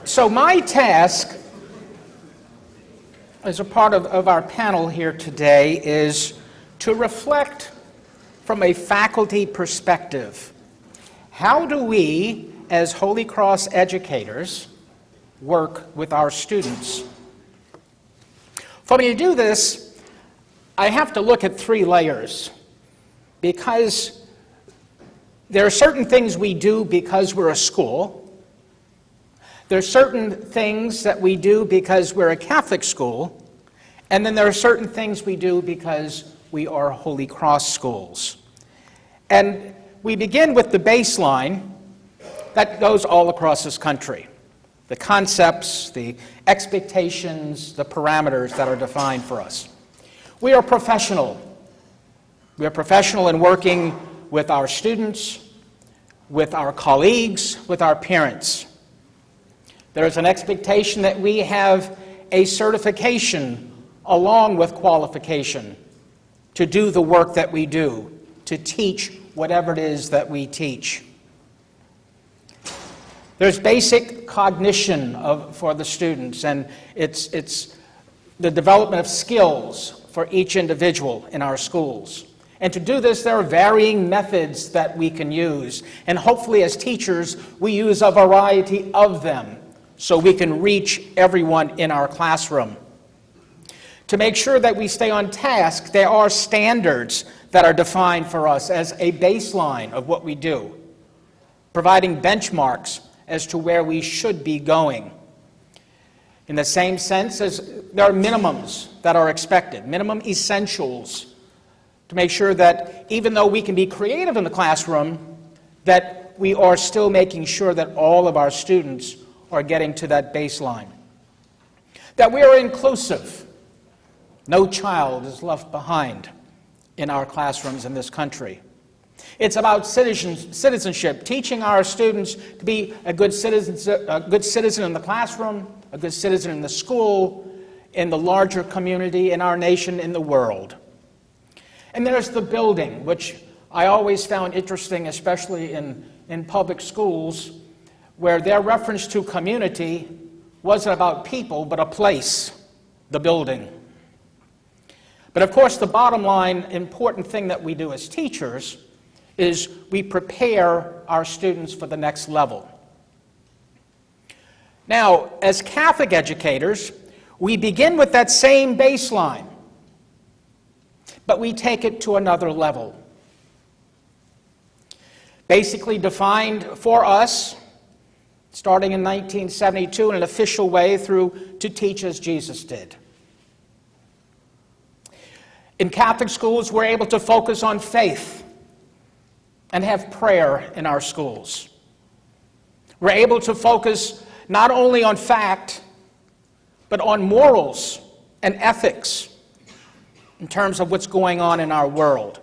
So my task as a part of our panel here today is to reflect from a faculty perspective. How do we, as Holy Cross educators, work with our students? For me to do this, I have to look at three layers, because there are certain things we do because we're a school. There are certain things that we do because we're a Catholic school. And then there are certain things we do because we are Holy Cross schools. And we begin with the baseline that goes all across this country. The concepts, the expectations, the parameters that are defined for us. We are professional. We are professional in working with our students, with our colleagues, with our parents. There is an expectation that we have a certification along with qualification to do the work that we do, to teach whatever it is that we teach. There's basic cognition for the students, and it's the development of skills for each individual in our schools. And to do this, there are varying methods that we can use, and hopefully as teachers, we use a variety of them so we can reach everyone in our classroom. To make sure that we stay on task, there are standards that are defined for us as a baseline of what we do, providing benchmarks as to where we should be going. In the same sense as there are minimums that are expected, minimum essentials, to make sure that even though we can be creative in the classroom, that we are still making sure that all of our students are getting to that baseline. That we are inclusive. No child is left behind in our classrooms in this country. It's about citizenship, teaching our students to be a good citizen in the classroom, a good citizen in the school, in the larger community, in our nation, in the world. And there's the building, which I always found interesting, especially in public schools, where their reference to community wasn't about people, but a place, the building. But of course, the bottom line important thing that we do as teachers is we prepare our students for the next level. Now, as Catholic educators, we begin with that same baseline, but we take it to another level. Basically defined for us, starting in 1972 in an official way through to teach as Jesus did. In Catholic schools, we're able to focus on faith and have prayer in our schools. We're able to focus not only on fact, but on morals and ethics in terms of what's going on in our world.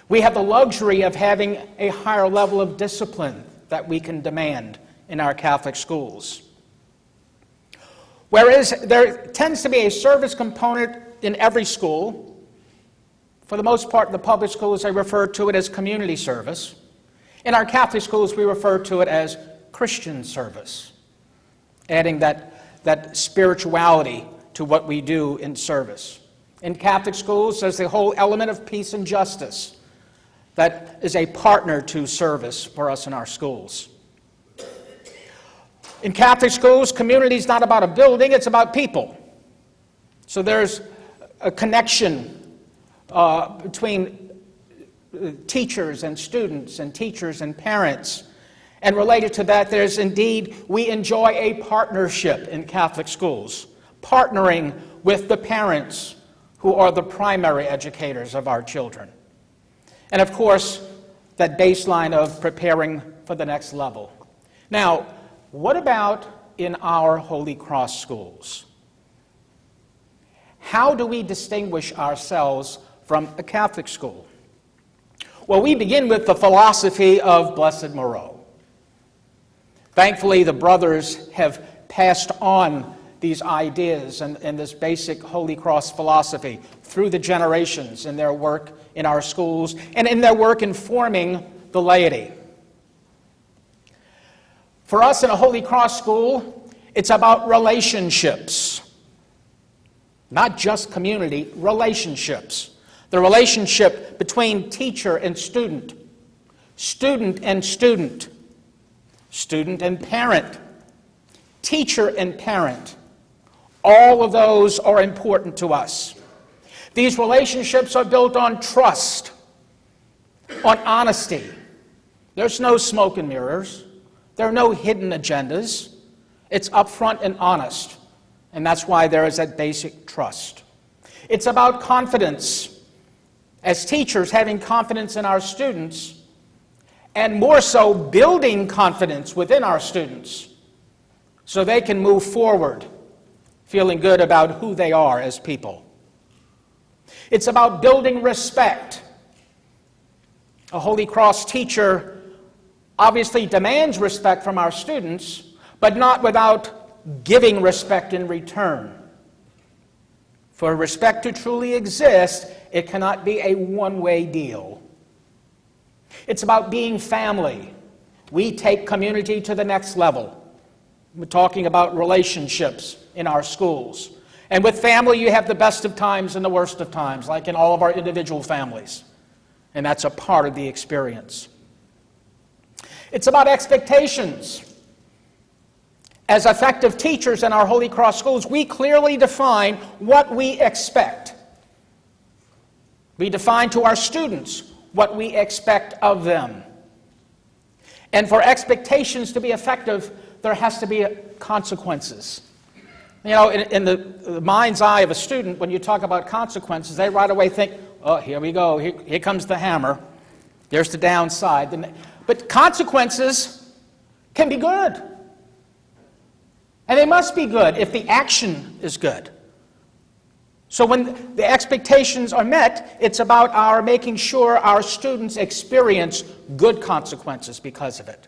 We have the luxury of having a higher level of discipline that we can demand in our Catholic schools. Whereas there tends to be a service component in every school. For the most part, in the public schools, they refer to it as community service. In our Catholic schools, we refer to it as Christian service, adding that spirituality to what we do in service. In Catholic schools, there's the whole element of peace and justice that is a partner to service for us in our schools. In Catholic schools, community is not about a building, it's about people. So there's a connection between teachers and students and teachers and parents. And related to that, there's indeed, we enjoy a partnership in Catholic schools, partnering with the parents who are the primary educators of our children. And of course, that baseline of preparing for the next level. Now, what about in our Holy Cross schools? How do we distinguish ourselves from a Catholic school? Well, we begin with the philosophy of Blessed Moreau. Thankfully, the brothers have passed on these ideas and this basic Holy Cross philosophy through the generations in their work in our schools and in their work in forming the laity. For us in a Holy Cross school, it's about relationships. Not just community, relationships. The relationship between teacher and student, student and student, student and parent, teacher and parent. All of those are important to us. These relationships are built on trust, on honesty. There's no smoke and mirrors. There are no hidden agendas. It's upfront and honest. And that's why there is that basic trust. It's about confidence. As teachers, having confidence in our students, and more so, building confidence within our students so they can move forward, feeling good about who they are as people. It's about building respect. A Holy Cross teacher obviously demands respect from our students, but not without giving respect in return. For respect to truly exist, it cannot be a one-way deal. It's about being family. We take community to the next level. We're talking about relationships in our schools. And with family, you have the best of times and the worst of times, like in all of our individual families. And that's a part of the experience. It's about expectations. As effective teachers in our Holy Cross schools, we clearly define what we expect. We define to our students what we expect of them. And for expectations to be effective, there has to be consequences. You know, in the mind's eye of a student, when you talk about consequences, they right away think, oh, here we go, here comes the hammer. There's the downside. But consequences can be good. And they must be good if the action is good. So when the expectations are met, it's about our making sure our students experience good consequences because of it.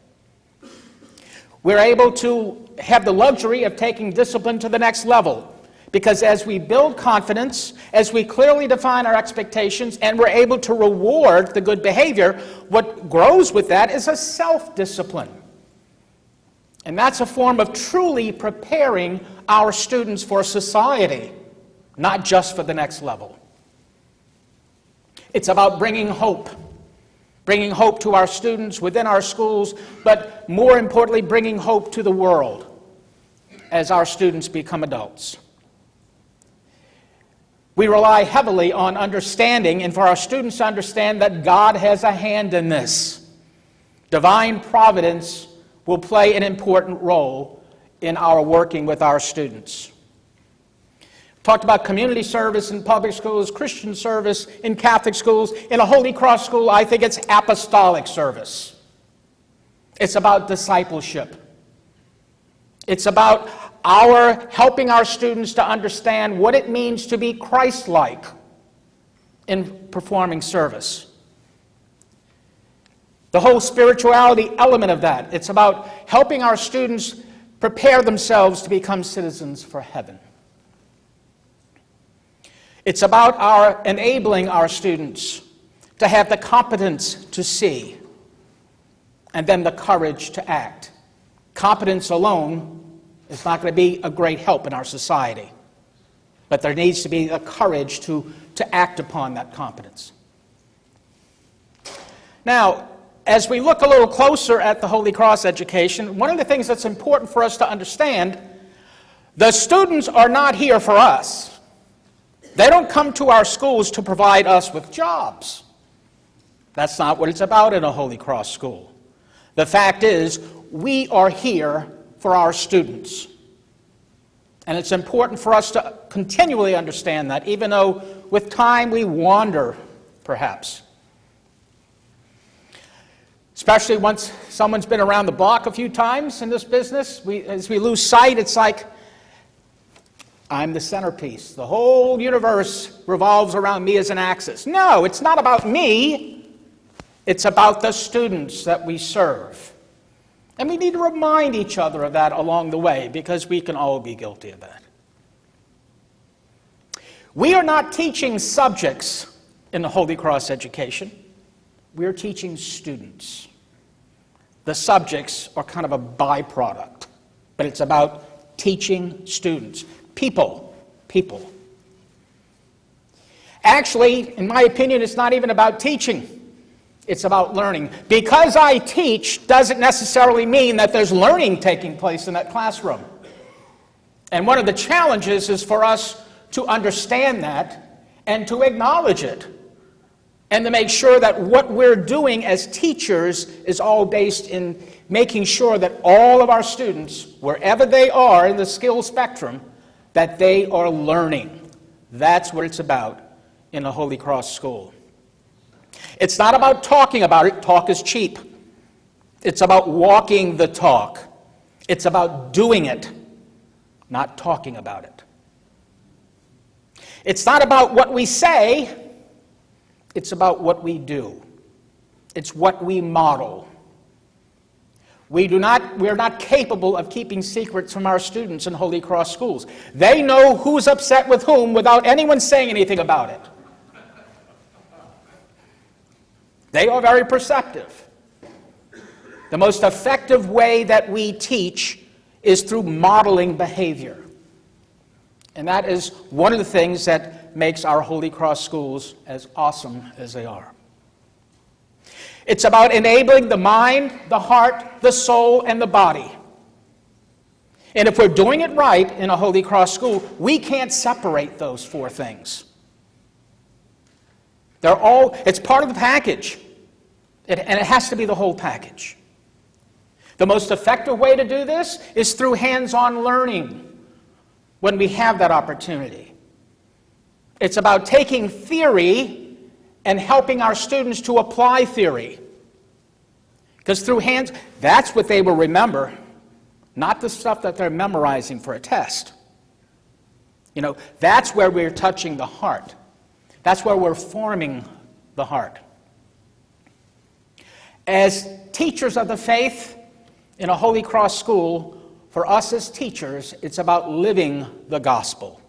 We're able to have the luxury of taking discipline to the next level, because as we build confidence, as we clearly define our expectations, and we're able to reward the good behavior, what grows with that is a self-discipline. And that's a form of truly preparing our students for society, not just for the next level. It's about bringing hope to our students within our schools, but more importantly, bringing hope to the world as our students become adults. We rely heavily on understanding, and for our students to understand that God has a hand in this. Divine providence will play an important role in our working with our students. Talked about community service in public schools, Christian service in Catholic schools. In a Holy Cross school, I think it's apostolic service. It's about discipleship. It's about helping our students to understand what it means to be Christ-like in performing service. The whole spirituality element of that, it's about helping our students prepare themselves to become citizens for heaven. It's about enabling our students to have the competence to see and then the courage to act. Competence alone is not going to be a great help in our society, but there needs to be the courage to act upon that competence. Now, as we look a little closer at the Holy Cross education, one of the things that's important for us to understand, the students are not here for us. They don't come to our schools to provide us with jobs. That's not what it's about in a Holy Cross school. The fact is, we are here for our students. And it's important for us to continually understand that, even though with time we wander, perhaps. Especially once someone's been around the block a few times in this business, as we lose sight, it's like, I'm the centerpiece. The whole universe revolves around me as an axis. No, it's not about me. It's about the students that we serve. And we need to remind each other of that along the way, because we can all be guilty of that. We are not teaching subjects in the Holy Cross education. We are teaching students. The subjects are kind of a byproduct, but it's about teaching students. People. Actually, in my opinion, it's not even about teaching. It's about learning. Because I teach doesn't necessarily mean that there's learning taking place in that classroom. And one of the challenges is for us to understand that and to acknowledge it, and to make sure that what we're doing as teachers is all based in making sure that all of our students, wherever they are in the skill spectrum, that they are learning. That's what it's about in the Holy Cross School. It's not about talking about it. Talk is cheap. It's about walking the talk. It's about doing it, not talking about it. It's not about what we say. It's about what we do. It's what we model. We are not capable of keeping secrets from our students in Holy Cross schools. They know who's upset with whom without anyone saying anything about it. They are very perceptive. The most effective way that we teach is through modeling behavior. And that is one of the things that makes our Holy Cross schools as awesome as they are. It's about enabling the mind, the heart, the soul, and the body. And if we're doing it right in a Holy Cross school, we can't separate those four things. It's part of the package. And it has to be the whole package. The most effective way to do this is through hands-on learning when we have that opportunity. It's about taking theory and helping our students to apply theory. Because through hands, that's what they will remember, not the stuff that they're memorizing for a test. That's where we're touching the heart. That's where we're forming the heart. As teachers of the faith in a Holy Cross school, for us as teachers, it's about living the gospel.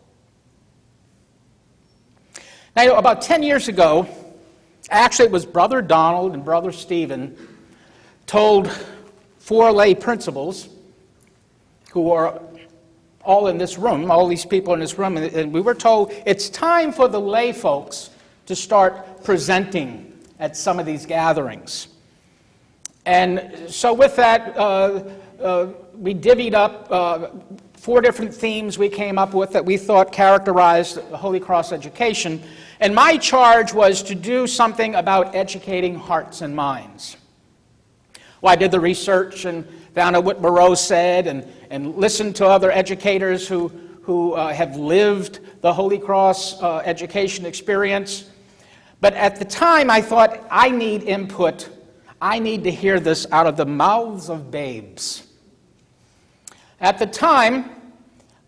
Now, about 10 years ago, actually it was Brother Donald and Brother Stephen told 4 lay principals who are all in this room, all these people in this room, and we were told it's time for the lay folks to start presenting at some of these gatherings. And so with that, we divvied up 4 different themes we came up with that we thought characterized Holy Cross education. And my charge was to do something about educating hearts and minds. Well, I did the research and found out what Moreau said and listened to other educators who have lived the Holy Cross education experience. But at the time, I thought, I need input. I need to hear this out of the mouths of babes. At the time,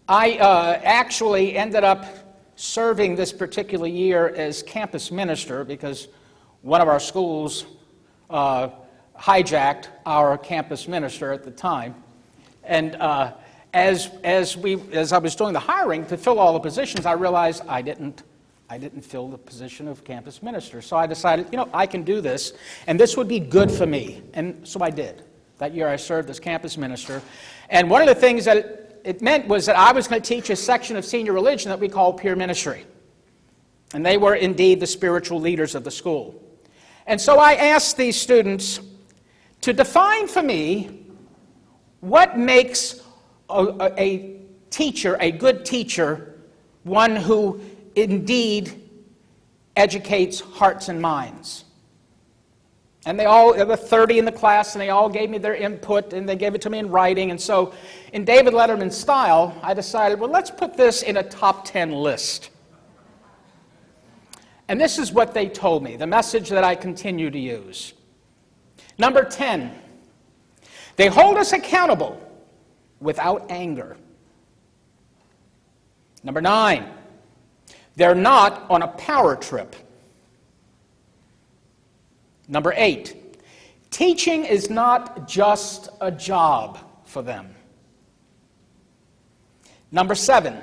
I actually ended up serving this particular year as campus minister because one of our schools hijacked our campus minister at the time. And as I was doing the hiring to fill all the positions, I realized I didn't fill the position of campus minister. So I decided, I can do this, and this would be good for me. And so I did. That year I served as campus minister. And one of the things that it meant was that I was going to teach a section of senior religion that we call peer ministry. And they were indeed the spiritual leaders of the school. And so I asked these students to define for me what makes a teacher, a good teacher, one who indeed educates hearts and minds. And there were 30 in the class, and they all gave me their input, and they gave it to me in writing. And so, in David Letterman's style, I decided, well, let's put this in a top 10 list. And this is what they told me, the message that I continue to use. Number 10, they hold us accountable without anger. Number 9, they're not on a power trip. Number 8, teaching is not just a job for them. Number 7,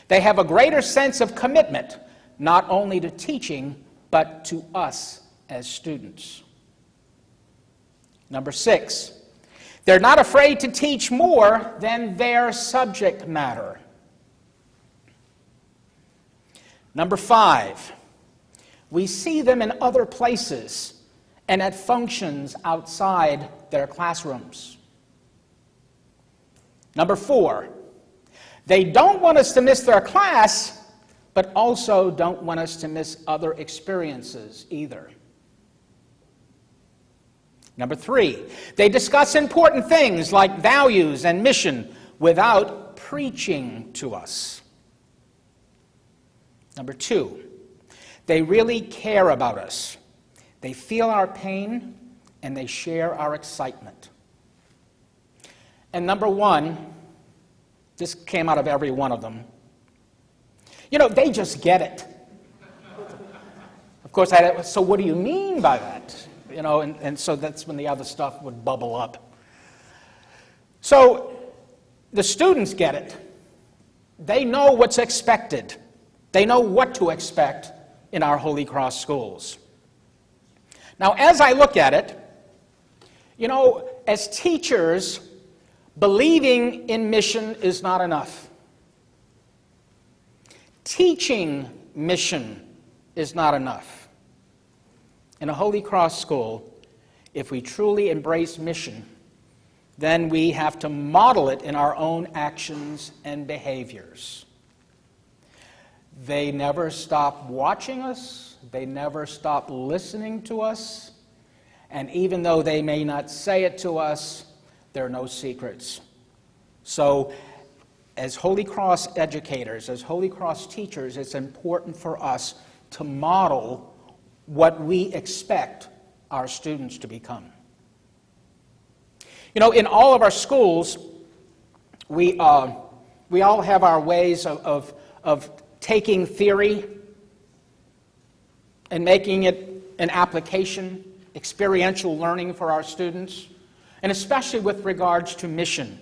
they have a greater sense of commitment, not only to teaching, but to us as students. Number 6, they're not afraid to teach more than their subject matter. Number 5, we see them in other places and at functions outside their classrooms. Number 4, they don't want us to miss their class, but also don't want us to miss other experiences either. Number 3, they discuss important things like values and mission without preaching to us. Number 2, they really care about us. They feel our pain and they share our excitement. And number 1, this came out of every one of them. They just get it. Of course, so what do you mean by that? And so that's when the other stuff would bubble up. So the students get it. They know what's expected. They know what to expect in our Holy Cross schools. Now, as I look at it, as teachers, believing in mission is not enough. Teaching mission is not enough. In a Holy Cross school, if we truly embrace mission, then we have to model it in our own actions and behaviors. They never stop watching us. They never stop listening to us. And even though they may not say it to us, there are no secrets. So, as Holy Cross educators, as Holy Cross teachers, it's important for us to model what we expect our students to become. In all of our schools, we all have our ways of taking theory and making it an application, experiential learning for our students, and especially with regards to mission.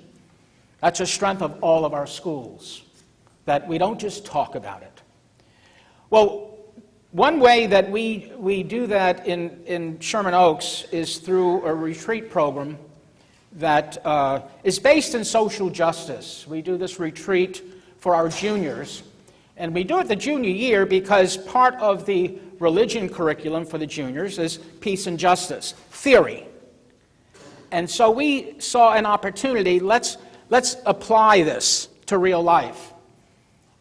That's a strength of all of our schools, that we don't just talk about it. Well, one way that we do that in Sherman Oaks is through a retreat program that is based in social justice. We do this retreat for our juniors, and we do it the junior year because part of the religion curriculum for the juniors is peace and justice, theory. And so we saw an opportunity, let's apply this to real life.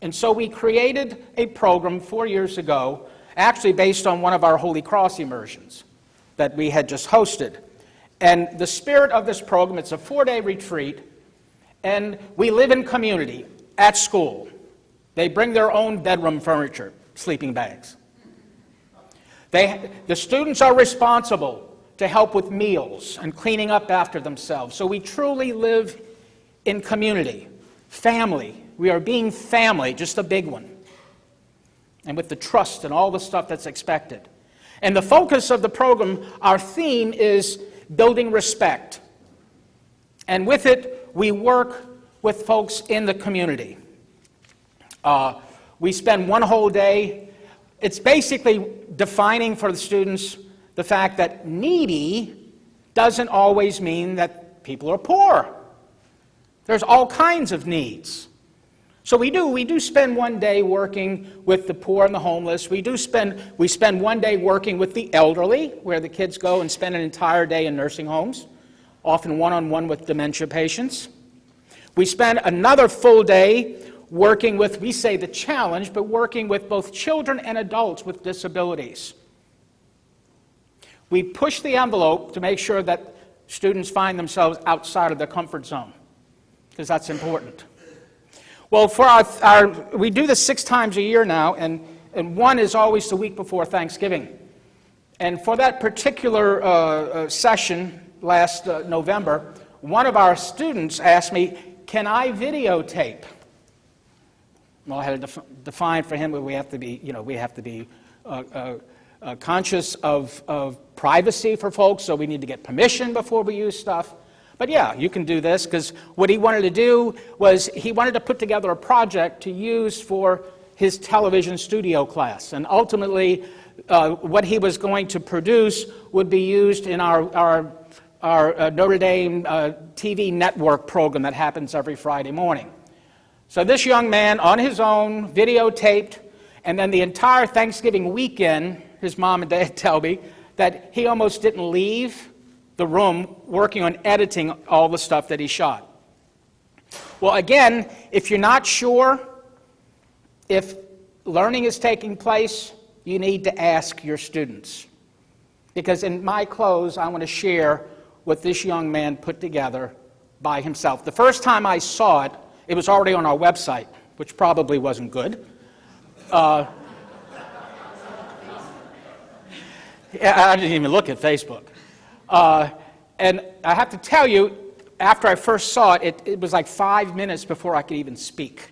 And so we created a program 4 years ago, actually based on one of our Holy Cross immersions that we had just hosted. And the spirit of this program, it's a 4-day retreat, and we live in community at school. They bring their own bedroom furniture, sleeping bags. The students are responsible to help with meals and cleaning up after themselves. So we truly live in community, family. We are being family, just a big one. And with the trust and all the stuff that's expected. And the focus of the program, our theme is building respect. And with it, we work with folks in the community. We spend one whole day. It's basically defining for the students the fact that needy doesn't always mean that people are poor. There's all kinds of needs. So we do spend one day working with the poor and the homeless. We spend one day working with the elderly, where the kids go and spend an entire day in nursing homes, often one-on-one with dementia patients. We spend another full day working with, we say the challenge, but working with both children and adults with disabilities. We push the envelope to make sure that students find themselves outside of their comfort zone, because that's important. Well, for we do this 6 times a year now, and one is always the week before Thanksgiving. And for that particular session last November, one of our students asked me, "Can I videotape?" Well, I had to define for him that we have to be conscious of privacy for folks, so we need to get permission before we use stuff. But yeah, you can do this, because what he wanted to do was he wanted to put together a project to use for his television studio class. And ultimately, what he was going to produce would be used in our Notre Dame TV network program that happens every Friday morning. So this young man, on his own, videotaped, and then the entire Thanksgiving weekend, his mom and dad tell me, that he almost didn't leave the room working on editing all the stuff that he shot. Well, again, if you're not sure if learning is taking place, you need to ask your students. Because in my close, I want to share what this young man put together by himself. The first time I saw it, it was already on our website, which probably wasn't good. I didn't even look at Facebook. And I have to tell you, after I first saw it, it was like 5 minutes before I could even speak.